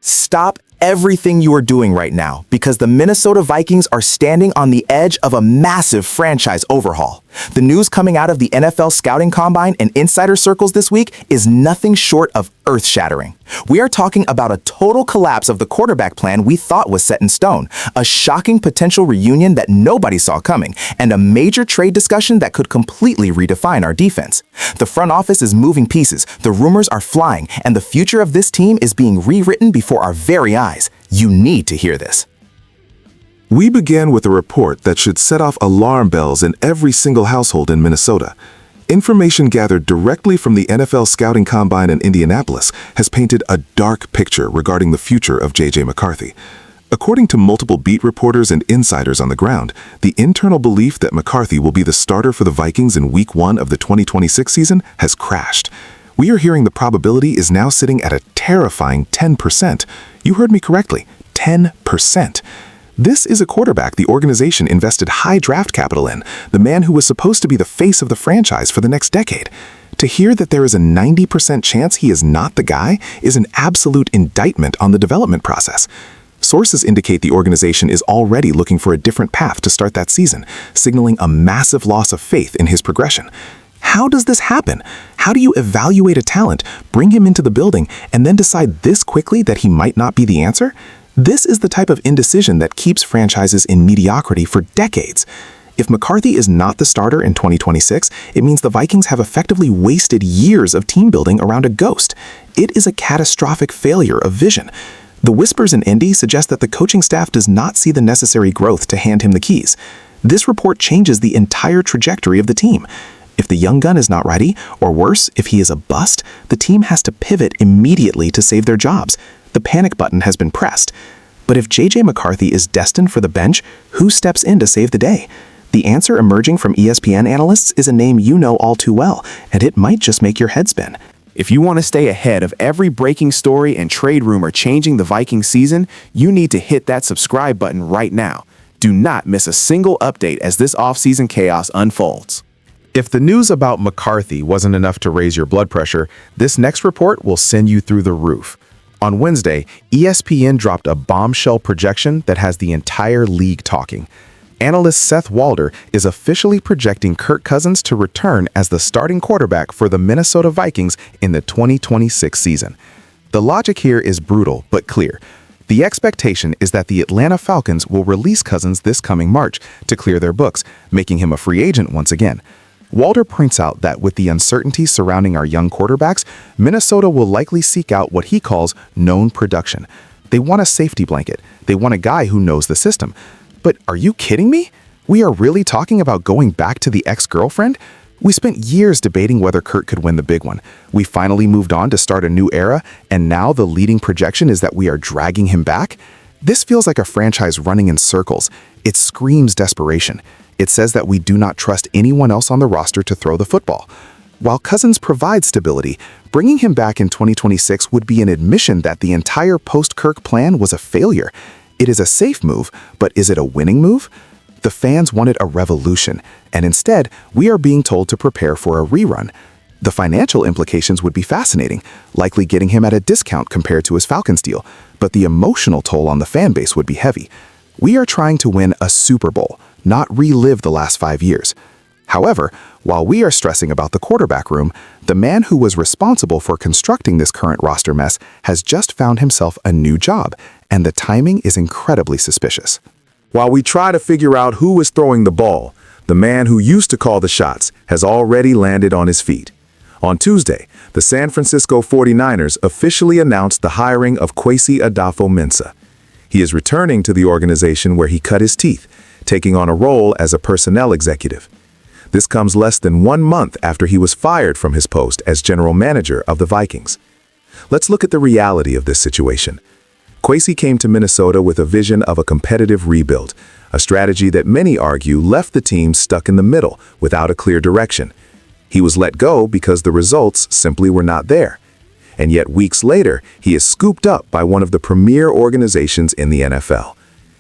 Stop everything you are doing right now because the Minnesota Vikings are standing on the edge of a massive franchise overhaul. The news coming out of the NFL scouting combine and insider circles this week is nothing short of earth-shattering. We are talking about a total collapse of the quarterback plan we thought was set in stone, a shocking potential reunion that nobody saw coming, and a major trade discussion that could completely redefine our defense. The front office is moving pieces, the rumors are flying, and the future of this team is being rewritten before our very eyes. You need to hear this. We began with a report that should set off alarm bells in every single household in Minnesota. Information gathered directly from the NFL Scouting Combine in Indianapolis has painted a dark picture regarding the future of J.J. McCarthy. According to multiple beat reporters and insiders on the ground, the internal belief that McCarthy will be the starter for the Vikings in Week 1 of the 2026 season has crashed. We are hearing the probability is now sitting at a terrifying 10%. You heard me correctly, 10%. This is a quarterback the organization invested high draft capital in, the man who was supposed to be the face of the franchise for the next decade. To hear that there is a 90% chance he is not the guy is an absolute indictment on the development process. Sources indicate the organization is already looking for a different path to start that season, signaling a massive loss of faith in his progression. How does this happen? How do you evaluate a talent, bring him into the building, and then decide this quickly that he might not be the answer? This is the type of indecision that keeps franchises in mediocrity for decades. If McCarthy is not the starter in 2026, it means the Vikings have effectively wasted years of team building around a ghost. It is a catastrophic failure of vision. The whispers in Indy suggest that the coaching staff does not see the necessary growth to hand him the keys. This report changes the entire trajectory of the team. If the young gun is not ready, or worse, if he is a bust, the team has to pivot immediately to save their jobs. The panic button has been pressed. But if J.J. McCarthy is destined for the bench, who steps in to save the day? The answer emerging from ESPN analysts is a name you know all too well, and it might just make your head spin. If you want to stay ahead of every breaking story and trade rumor changing the Vikings season, you need to hit that subscribe button right now. Do not miss a single update as this offseason chaos unfolds. If the news about McCarthy wasn't enough to raise your blood pressure, this next report will send you through the roof. On Wednesday, ESPN dropped a bombshell projection that has the entire league talking. Analyst Seth Walder is officially projecting Kirk Cousins to return as the starting quarterback for the Minnesota Vikings in the 2026 season. The logic here is brutal but clear. The expectation is that the Atlanta Falcons will release Cousins this coming March to clear their books, making him a free agent once again. Walder points out that with the uncertainty surrounding our young quarterbacks, Minnesota will likely seek out what he calls known production. They want a safety blanket. They want a guy who knows the system. But are you kidding me? We are really talking about going back to the ex-girlfriend? We spent years debating whether Kirk could win the big one. We finally moved on to start a new era, and now the leading projection is that we are dragging him back? This feels like a franchise running in circles. It screams desperation. It says that we do not trust anyone else on the roster to throw the football. While Cousins provides stability, bringing him back in 2026 would be an admission that the entire post-Kirk plan was a failure. It is a safe move, but is it a winning move? The fans wanted a revolution, and instead, we are being told to prepare for a rerun. The financial implications would be fascinating, likely getting him at a discount compared to his Falcons deal, but the emotional toll on the fan base would be heavy. We are trying to win a Super Bowl, not relive the last 5 years. However, while we are stressing about the quarterback room, the man who was responsible for constructing this current roster mess has just found himself a new job, and the timing is incredibly suspicious. While we try to figure out who is throwing the ball, the man who used to call the shots has already landed on his feet. On Tuesday, the San Francisco 49ers officially announced the hiring of Kwesi Adolfo-Mensah. He is returning to the organization where he cut his teeth, taking on a role as a personnel executive. This comes less than 1 month after he was fired from his post as general manager of the Vikings. Let's look at the reality of this situation. Kwesi came to Minnesota with a vision of a competitive rebuild, a strategy that many argue left the team stuck in the middle without a clear direction. He was let go because the results simply were not there. And yet weeks later, he is scooped up by one of the premier organizations in the NFL.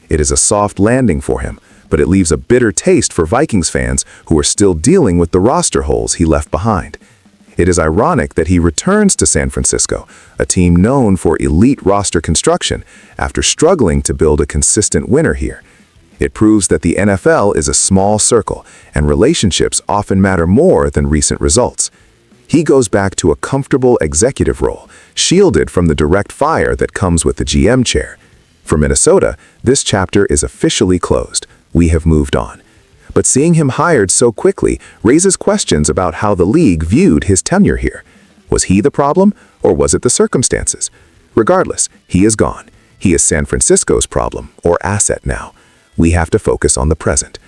It is a soft landing for him, but it leaves a bitter taste for Vikings fans who are still dealing with the roster holes he left behind. It is ironic that he returns to San Francisco, a team known for elite roster construction, after struggling to build a consistent winner here. It proves that the NFL is a small circle, and relationships often matter more than recent results. He goes back to a comfortable executive role, shielded from the direct fire that comes with the GM chair. For Minnesota, this chapter is officially closed. We have moved on. But seeing him hired so quickly raises questions about how the league viewed his tenure here. Was he the problem, or was it the circumstances? Regardless, he is gone. He is San Francisco's problem, or asset now. We have to focus on the present.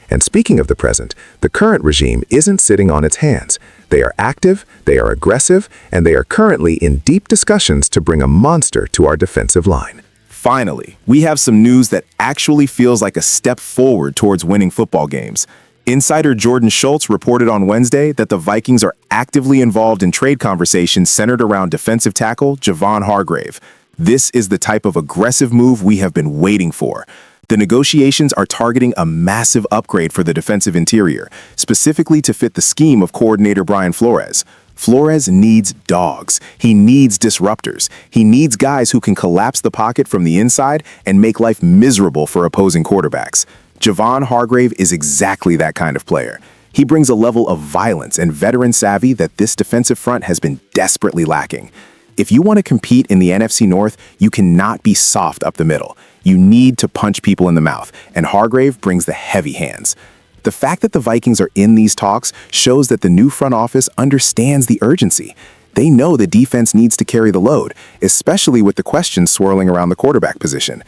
And speaking of the present, the current regime isn't sitting on its hands. They are active, they are aggressive, and they are currently in deep discussions to bring a monster to our defensive line. Finally, we have some news that actually feels like a step forward towards winning football games. Insider Jordan Schultz reported on Wednesday that the Vikings are actively involved in trade conversations centered around defensive tackle Javon Hargrave. This is the type of aggressive move we have been waiting for. The negotiations are targeting a massive upgrade for the defensive interior, specifically to fit the scheme of coordinator Brian Flores. Flores needs dogs. He needs disruptors. He needs guys who can collapse the pocket from the inside and make life miserable for opposing quarterbacks. Javon Hargrave is exactly that kind of player. He brings a level of violence and veteran savvy that this defensive front has been desperately lacking. If you want to compete in the NFC North, you cannot be soft up the middle. You need to punch people in the mouth, and Hargrave brings the heavy hands. The fact that the Vikings are in these talks shows that the new front office understands the urgency. They know the defense needs to carry the load, especially with the questions swirling around the quarterback position.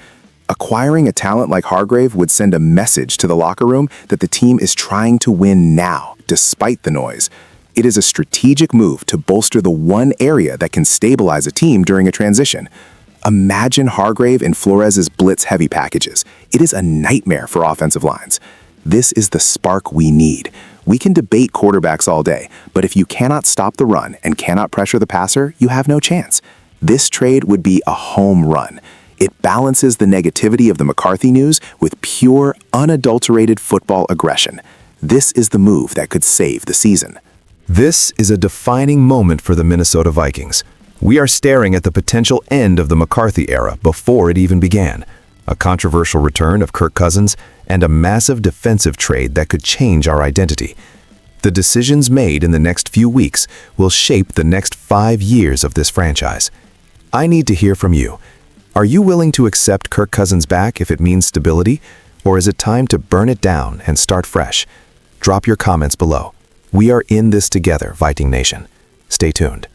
Acquiring a talent like Hargrave would send a message to the locker room that the team is trying to win now, despite the noise. It is a strategic move to bolster the one area that can stabilize a team during a transition. Imagine Hargrave in Flores' blitz-heavy packages. It is a nightmare for offensive lines. This is the spark we need. We can debate quarterbacks all day, but if you cannot stop the run and cannot pressure the passer, you have no chance. This trade would be a home run. It balances the negativity of the McCarthy news with pure, unadulterated football aggression. This is the move that could save the season. This is a defining moment for the Minnesota Vikings. We are staring at the potential end of the McCarthy era before it even began. A controversial return of Kirk Cousins, and a massive defensive trade that could change our identity. The decisions made in the next few weeks will shape the next 5 years of this franchise. I need to hear from you. Are you willing to accept Kirk Cousins back if it means stability, or is it time to burn it down and start fresh? Drop your comments below. We are in this together, Viking Nation. Stay tuned.